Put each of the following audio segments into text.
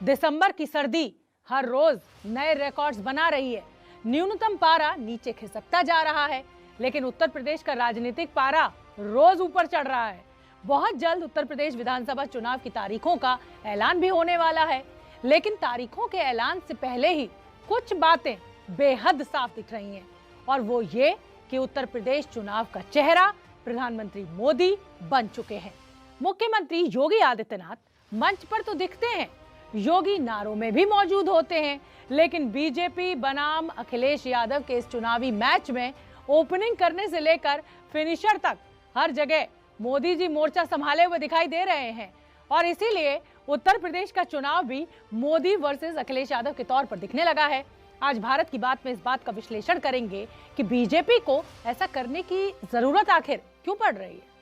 दिसंबर की सर्दी हर रोज नए रिकॉर्ड्स बना रही है। न्यूनतम पारा नीचे खिसकता जा रहा है, लेकिन उत्तर प्रदेश का राजनीतिक पारा रोज ऊपर चढ़ रहा है। बहुत जल्द उत्तर प्रदेश विधानसभा चुनाव की तारीखों का ऐलान भी होने वाला है, लेकिन तारीखों के ऐलान से पहले ही कुछ बातें बेहद साफ दिख रही हैं, और वो ये कि उत्तर प्रदेश चुनाव का चेहरा प्रधानमंत्री मोदी बन चुके हैं। मुख्यमंत्री योगी आदित्यनाथ मंच पर तो दिखते हैं, योगी नारों में भी मौजूद होते हैं, लेकिन बीजेपी बनाम अखिलेश यादव के इस चुनावी मैच में ओपनिंग करने से लेकर फिनिशर तक हर जगह मोदी जी मोर्चा संभाले हुए दिखाई दे रहे हैं। और इसीलिए उत्तर प्रदेश का चुनाव भी मोदी वर्सेस अखिलेश यादव के तौर पर दिखने लगा है। आज भारत की बात में इस बात का विश्लेषण करेंगे कि बीजेपी को ऐसा करने की जरूरत आखिर क्यों पड़ रही है।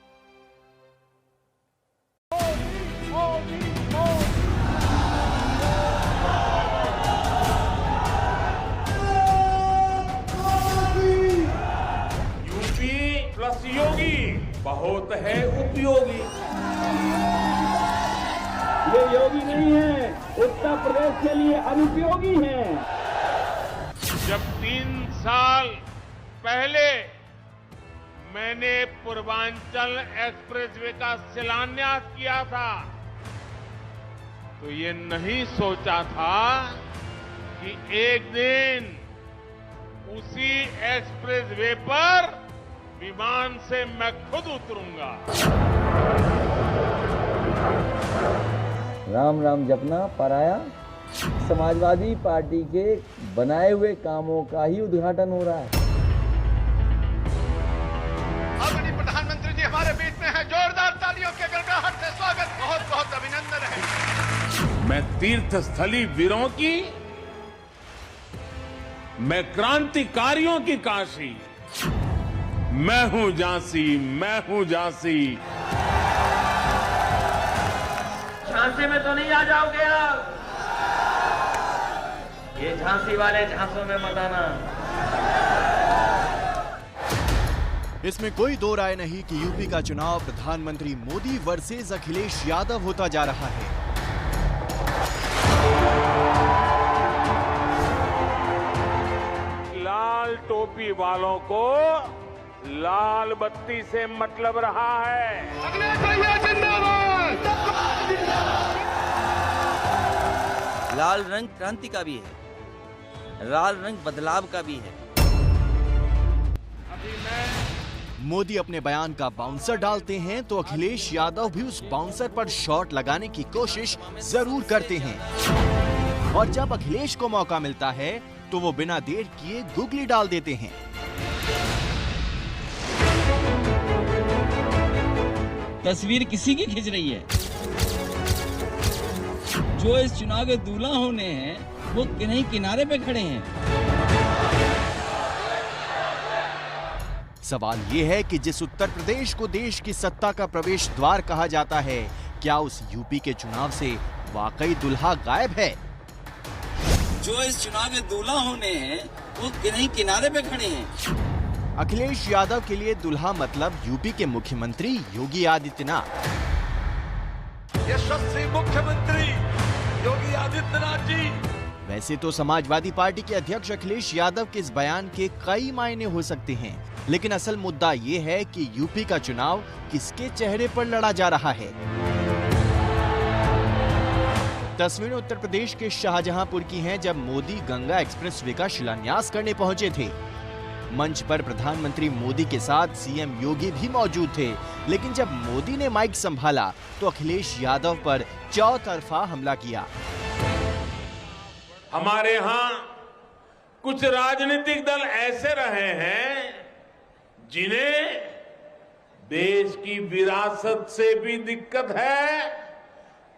यूपी प्लस योगी बहुत है उपयोगी। ये योगी नहीं है, उत्तर प्रदेश के लिए अनुपयोगी है। जब 3 साल पहले मैंने पूर्वांचल एक्सप्रेसवे का शिलान्यास किया था, तो ये नहीं सोचा था कि एक दिन उसी एक्सप्रेसवे पर विमान से मैं खुद उतरूंगा। राम राम जपना पराया। समाजवादी पार्टी के बनाए हुए कामों का ही उद्घाटन हो रहा है। आदरणीय प्रधानमंत्री जी हमारे बीच में है, जोरदार तालियों के गड़गड़ाहट से स्वागत, बहुत बहुत अभिनंदन है। मैं तीर्थ स्थली वीरों की, मैं क्रांतिकारियों की काशी, मैं हूं झांसी, मैं हूं झांसी। झांसी में तो नहीं आ जाओगे आप? ये झांसी वाले झांसों में मत आना। इसमें कोई दो राय नहीं कि यूपी का चुनाव प्रधानमंत्री मोदी वर्सेस अखिलेश यादव होता जा रहा है। लाल टोपी वालों को लाल बत्ती से मतलब रहा है। अखिलेश भैया जिंदाबाद। लाल रंग क्रांति का भी है, लाल रंग बदलाव का भी है। मोदी अपने बयान का बाउंसर डालते हैं तो अखिलेश यादव भी उस बाउंसर पर शॉट लगाने की कोशिश जरूर करते हैं, और जब अखिलेश को मौका मिलता है तो वो बिना देर किए गुगली डाल देते हैं। तस्वीर किसी की खिंच रही है? जो इस चुनाव के दूल्हा होने हैं वो किन्हीं किनारे पे खड़े हैं। सवाल ये है कि जिस उत्तर प्रदेश को देश की सत्ता का प्रवेश द्वार कहा जाता है, क्या उस यूपी के चुनाव से वाकई दुल्हा गायब है? जो इस चुनाव के दूल्हा होने हैं वो किन्हीं किनारे पे खड़े हैं। अखिलेश यादव के लिए दुल्हा मतलब यूपी के मुख्यमंत्री योगी आदित्यनाथ। यशस्वी मुख्यमंत्री योगी आदित्यनाथ जी। वैसे तो समाजवादी पार्टी के अध्यक्ष अखिलेश यादव के इस बयान के कई मायने हो सकते हैं, लेकिन असल मुद्दा ये है कि यूपी का चुनाव किसके चेहरे पर लड़ा जा रहा है। तस्वीरें उत्तर प्रदेश के शाहजहांपुर की हैं, जब मोदी गंगा एक्सप्रेसवे का शिलान्यास करने पहुंचे थे। मंच पर प्रधानमंत्री मोदी के साथ सीएम योगी भी मौजूद थे, लेकिन जब मोदी ने माइक संभाला तो अखिलेश यादव पर चौतरफा हमला किया। हमारे यहाँ कुछ राजनीतिक दल ऐसे रहे हैं जिन्हें देश की विरासत से भी दिक्कत है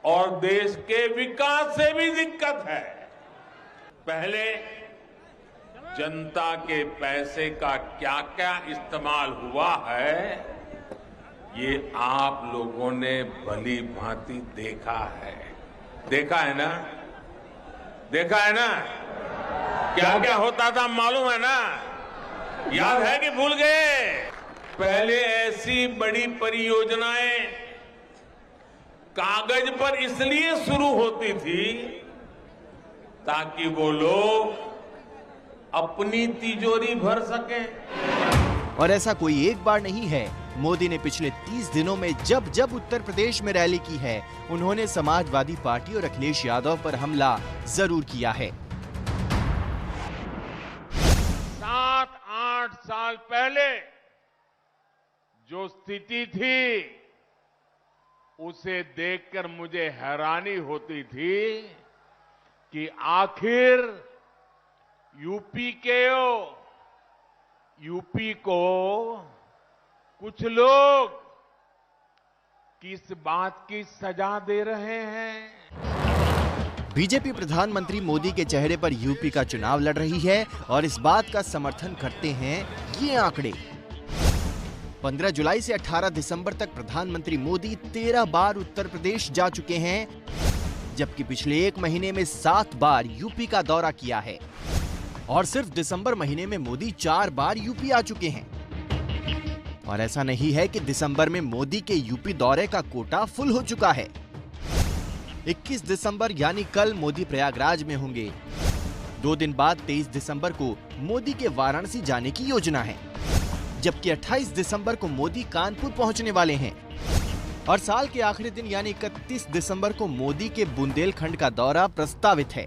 और देश के विकास से भी दिक्कत है। पहले जनता के पैसे का क्या क्या इस्तेमाल हुआ है, ये आप लोगों ने भली भांति देखा है। देखा है ना? देखा है ना? क्या क्या होता था मालूम है ना? याद है कि भूल गए? पहले ऐसी बड़ी परियोजनाएं कागज पर इसलिए शुरू होती थी ताकि वो लोग अपनी तिजोरी भर सकें। और ऐसा कोई एक बार नहीं है। मोदी ने पिछले 30 दिनों में जब जब उत्तर प्रदेश में रैली की है, उन्होंने समाजवादी पार्टी और अखिलेश यादव पर हमला जरूर किया है। 7-8 साल पहले जो स्थिति थी, उसे देखकर मुझे हैरानी होती थी कि आखिर यूपी को कुछ लोग किस बात की सजा दे रहे हैं। बीजेपी प्रधानमंत्री मोदी के चेहरे पर यूपी का चुनाव लड़ रही है और इस बात का समर्थन करते हैं ये आंकड़े। 15 जुलाई से 18 दिसंबर तक प्रधानमंत्री मोदी 13 बार उत्तर प्रदेश जा चुके हैं, जबकि पिछले एक महीने में 7 बार यूपी का दौरा किया है। और सिर्फ दिसंबर महीने में मोदी 4 बार यूपी आ चुके हैं। और ऐसा नहीं है कि दिसंबर में मोदी के यूपी दौरे का कोटा फुल हो चुका है। 21 दिसंबर यानी कल मोदी प्रयागराज में होंगे। 2 दिन बाद 23 दिसंबर को मोदी के वाराणसी जाने की योजना है, जबकि 28 दिसंबर को मोदी कानपुर पहुंचने वाले हैं। और साल के आखिरी दिन यानी 31 दिसंबर को मोदी के बुंदेलखंड का दौरा प्रस्तावित है।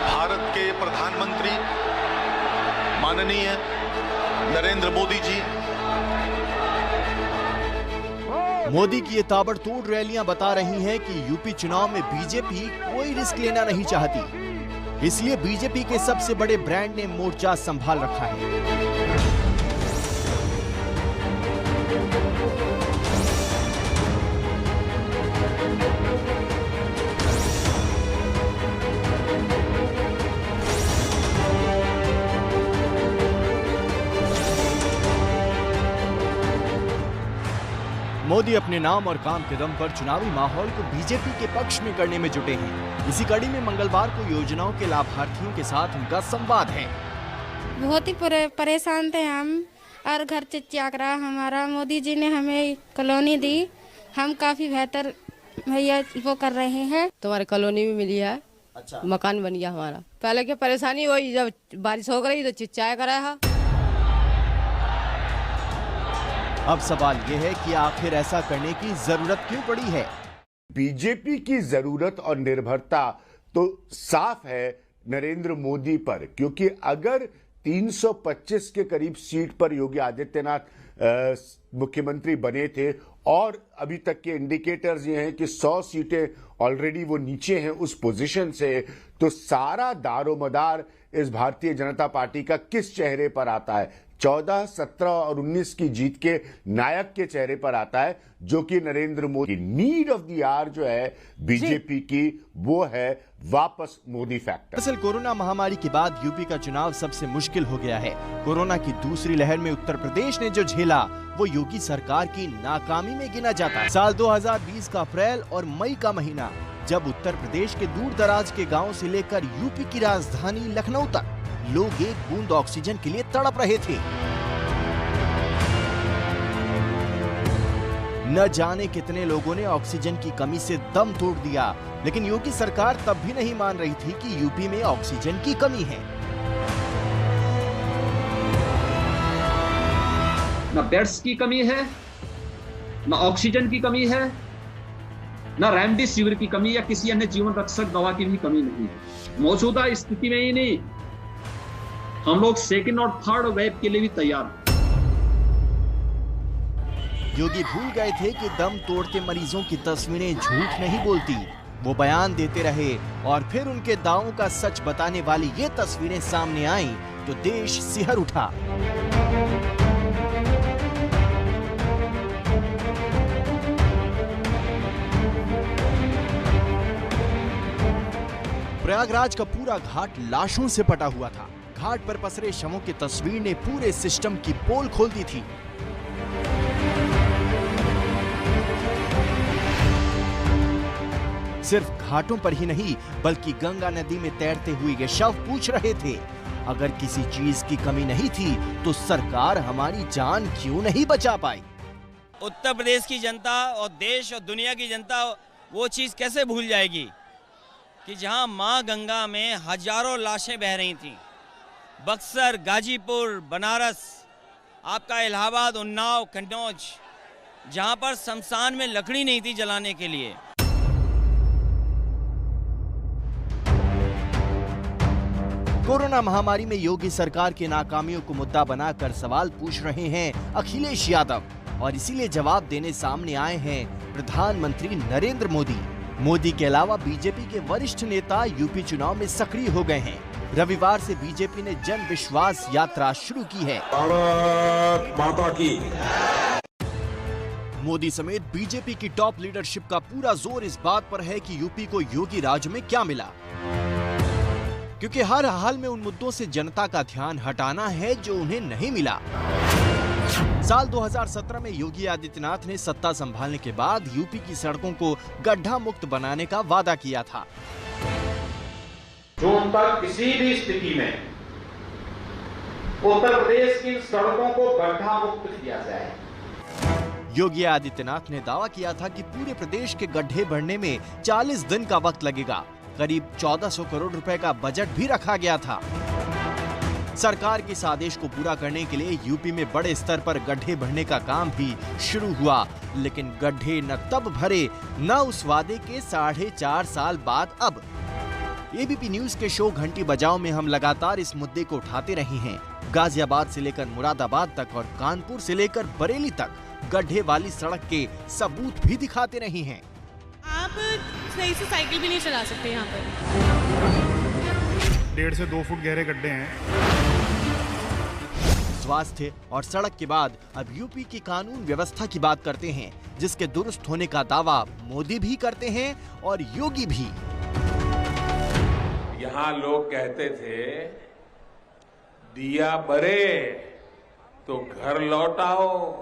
भारत के प्रधानमंत्री माननीय नरेंद्र मोदी जी, मोदी की ये ताबड़तोड़ रैलियां बता रही हैं कि यूपी चुनाव में बीजेपी कोई रिस्क लेना नहीं चाहती। इसलिए बीजेपी के सबसे बड़े ब्रांड ने मोर्चा संभाल रखा है। मोदी अपने नाम और काम के दम पर चुनावी माहौल को बीजेपी के पक्ष में करने में जुटे हैं। इसी कड़ी में मंगलवार को योजनाओं के लाभार्थियों के साथ उनका संवाद है। बहुत ही परेशान थे हम और घर चिचियाक रहा हमारा। मोदी जी ने हमें कॉलोनी दी, हम काफी बेहतर भैया वो कर रहे हैं। तुम्हारे कॉलोनी में मिली है। अच्छा। मकान बन गया हमारा। पहले की परेशानी हुई, जब बारिश हो गई तो चिचिया कर रहा। अब सवाल ये है कि आखिर ऐसा करने की जरूरत क्यों पड़ी है। बीजेपी की जरूरत और निर्भरता तो साफ है नरेंद्र मोदी पर, क्योंकि अगर 325 के करीब सीट पर योगी आदित्यनाथ मुख्यमंत्री बने थे और अभी तक के इंडिकेटर्स ये हैं कि 100 सीटें ऑलरेडी वो नीचे हैं उस पोजीशन से, तो सारा दारोमदार इस भारतीय जनता पार्टी का किस चेहरे पर आता है? 14, 17 और 19 की जीत के नायक के चेहरे पर आता है, जो कि Narendra Modi. Need of the hour जो है बीजेपी की, वो है वापस मोदी फैक्टर। दरअसल कोरोना महामारी के बाद यूपी का चुनाव सबसे मुश्किल हो गया है। कोरोना की दूसरी लहर में उत्तर प्रदेश ने जो झेला, वो योगी सरकार की नाकामी में गिना जाता है। साल 2020 का अप्रैल और मई का महीना, जब उत्तर प्रदेश के दूर दराज के गाँव से लेकर यूपी की राजधानी लखनऊ तक लोग एक बूंद ऑक्सीजन के लिए तड़प रहे थे। न जाने कितने लोगों ने ऑक्सीजन की कमी से दम तोड़ दिया, लेकिन योगी सरकार तब भी नहीं मान रही थी कि यूपी में ऑक्सीजन की कमी है। न बेड्स की कमी है, न ऑक्सीजन की कमी है, न रेमडेसिविर की कमी या किसी अन्य जीवन रक्षक दवा की भी कमी नहीं है। मौजूदा स्थिति में ही नहीं, हम लोग सेकेंड और थर्ड वेव के लिए भी तैयार हैं। योगी भूल गए थे कि दम तोड़ते मरीजों की तस्वीरें झूठ नहीं बोलती। वो बयान देते रहे और फिर उनके दावों का सच बताने वाली ये तस्वीरें सामने आईं तो देश सिहर उठा। प्रयागराज का पूरा घाट लाशों से पटा हुआ था। घाट पर पसरे शवों की तस्वीर ने पूरे सिस्टम की पोल खोल दी थी। सिर्फ घाटों पर ही नहीं, बल्कि गंगा नदी में तैरते हुए ये शव पूछ रहे थे, अगर किसी चीज की कमी नहीं थी तो सरकार हमारी जान क्यों नहीं बचा पाई। उत्तर प्रदेश की जनता और देश और दुनिया की जनता वो चीज़ कैसे भूल जाएगी कि जहां मां गंगा में हजारों लाशें बह रही थीं। बक्सर, गाजीपुर, बनारस, आपका इलाहाबाद, उन्नाव, कन्नौज, जहां पर शमशान में लकड़ी नहीं थी जलाने के लिए। कोरोना महामारी में योगी सरकार की नाकामियों को मुद्दा बनाकर सवाल पूछ रहे हैं अखिलेश यादव, और इसीलिए जवाब देने सामने आए हैं प्रधानमंत्री नरेंद्र मोदी। मोदी के अलावा बीजेपी के वरिष्ठ नेता यूपी चुनाव में सक्रिय हो गए हैं। रविवार से बीजेपी ने जन विश्वास यात्रा शुरू की है। भारत माता की। मोदी समेत बीजेपी की टॉप लीडरशिप का पूरा जोर इस बात पर है कि यूपी को योगी राज में क्या मिला, क्योंकि हर हाल में उन मुद्दों से जनता का ध्यान हटाना है जो उन्हें नहीं मिला। साल 2017 में योगी आदित्यनाथ ने सत्ता संभालने के बाद यूपी की सड़कों को गड्ढा मुक्त बनाने का वादा किया था। जून तक किसी भी स्थिति में उत्तर प्रदेश की सड़कों को गड्ढा मुक्त किया जाए। योगी आदित्यनाथ ने दावा किया था कि पूरे प्रदेश के गड्ढे भरने में 40 दिन का वक्त लगेगा। करीब 1400 करोड़ रुपए का बजट भी रखा गया था। सरकार के इस आदेश को पूरा करने के लिए यूपी में बड़े स्तर पर गड्ढे भरने का काम भी शुरू हुआ, लेकिन गड्ढे न तब भरे न उस वादे के 4.5 साल बाद अब। एबीपी न्यूज के शो घंटी बजाओ में हम लगातार इस मुद्दे को उठाते रहे हैं। गाजियाबाद से लेकर मुरादाबाद तक और कानपुर से लेकर बरेली तक गड्ढे वाली सड़क के सबूत भी दिखाते रहे हैं। आप सही से साइकिल भी नहीं चला सकते यहाँ पर। 1.5 से 2 फुट गहरे गड्ढे हैं। स्वास्थ्य और सड़क के बाद अब यूपी की कानून व्यवस्था की बात करते हैं, जिसके दुरुस्त होने का दावा मोदी भी करते हैं और योगी भी। यहाँ लोग कहते थे दिया बरे तो घर लौट आओ,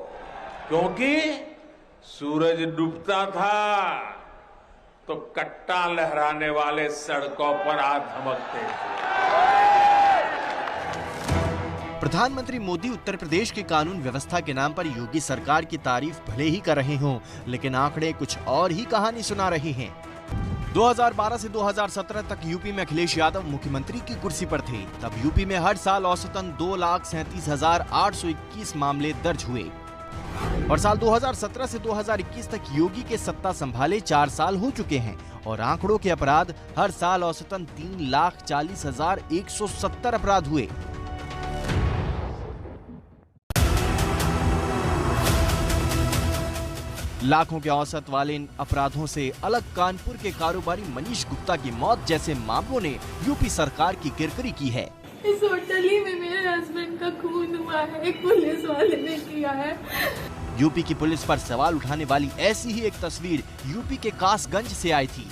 क्योंकि सूरज डूबता था तो कट्टा लहराने वाले सड़कों पर आ धमकते थे। प्रधानमंत्री मोदी उत्तर प्रदेश की कानून व्यवस्था के नाम पर योगी सरकार की तारीफ भले ही कर रहे हों, लेकिन आंकड़े कुछ और ही कहानी सुना रहे हैं। 2012 से 2017 तक यूपी में अखिलेश यादव मुख्यमंत्री की कुर्सी पर थे। तब यूपी में हर साल औसतन 2,37,821 मामले दर्ज हुए और साल 2017 से 2021 तक योगी के सत्ता संभाले 4 साल हो चुके हैं और आंकड़ों के अपराध हर साल औसतन 3,40,170 अपराध हुए। लाखों के औसत वाले इन अपराधों से अलग कानपुर के कारोबारी मनीष गुप्ता की मौत जैसे मामलों ने यूपी सरकार की किरकिरी की है। इस होटल ही में मेरे हस्बैंड का खून हुआ है, एक पुलिस वाले ने किया है। यूपी की पुलिस पर सवाल उठाने वाली ऐसी ही एक तस्वीर यूपी के कासगंज से आई थी।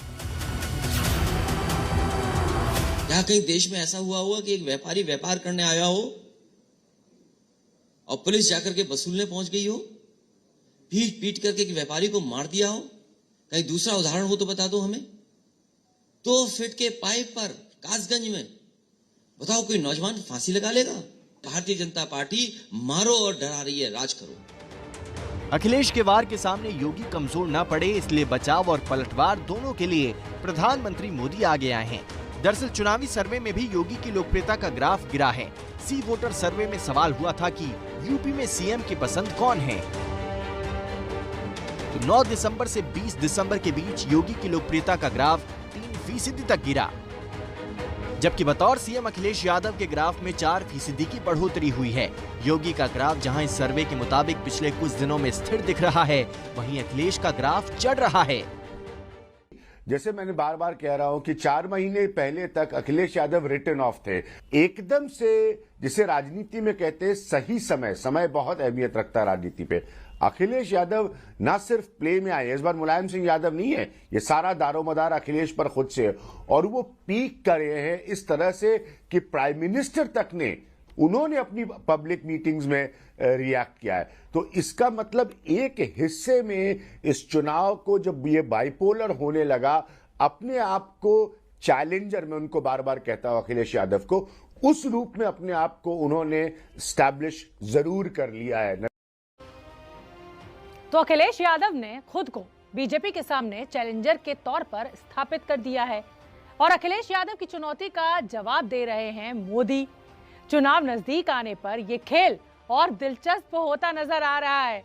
क्या कहीं देश में ऐसा हुआ कि एक व्यापारी व्यापार करने आया हो और पुलिस जाकर के वसूलने पहुंच गई हो, पीट करके एक व्यापारी को मार दिया हो? कहीं दूसरा उदाहरण हो तो बता दो हमें। 2 फीट के पाइप पर कासगंज में बताओ कोई नौजवान फांसी लगा लेगा? भारतीय जनता पार्टी मारो और डरा रही है, राज करो। अखिलेश के वार के सामने योगी कमजोर न पड़े, इसलिए बचाव और पलटवार दोनों के लिए प्रधानमंत्री मोदी आगे आए हैं। दरअसल चुनावी सर्वे में भी योगी की लोकप्रियता का ग्राफ गिरा है। सी वोटर सर्वे में सवाल हुआ था कि यूपी में सीएम की पसंद कौन है, तो 9 दिसंबर से 20 दिसंबर के बीच योगी की लोकप्रियता का ग्राफ 3% तक गिरा, जबकि बतौर सीएम अखिलेश यादव के ग्राफ में 4% की बढ़ोतरी हुई है। योगी का ग्राफ जहां इस सर्वे के मुताबिक पिछले कुछ दिनों में स्थिर दिख रहा है, वहीं अखिलेश का ग्राफ चढ़ रहा है। जैसे मैंने बार बार कह रहा हूं कि 4 महीने पहले तक अखिलेश यादव रिटन ऑफ थे। एकदम से, जिसे राजनीति में कहते हैं सही समय बहुत अहमियत रखता है राजनीति पे। अखिलेश यादव ना सिर्फ प्ले में आए, इस बार मुलायम सिंह यादव नहीं है, ये सारा दारोमदार अखिलेश पर खुद से है और वो पीक कर रहे हैं इस तरह से कि प्राइम मिनिस्टर तक ने उन्होंने अपनी पब्लिक मीटिंग्स में रिएक्ट किया है। तो इसका मतलब एक हिस्से में इस चुनाव को जब ये बाइपोलर होने लगा, अपने आप को चैलेंजर, मैं उनको बार बार कहता हूं अखिलेश यादव को, उस रूप में अपने आप को उन्होंने स्टैब्लिश जरूर कर लिया है। तो अखिलेश यादव ने खुद को बीजेपी के सामने चैलेंजर के तौर पर स्थापित कर दिया है और अखिलेश यादव की चुनौती का जवाब दे रहे हैं मोदी। चुनाव नजदीक आने पर यह खेल और दिलचस्प होता नजर आ रहा है।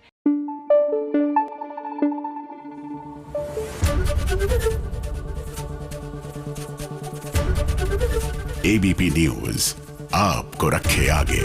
एबीपी न्यूज आपको रखे आगे।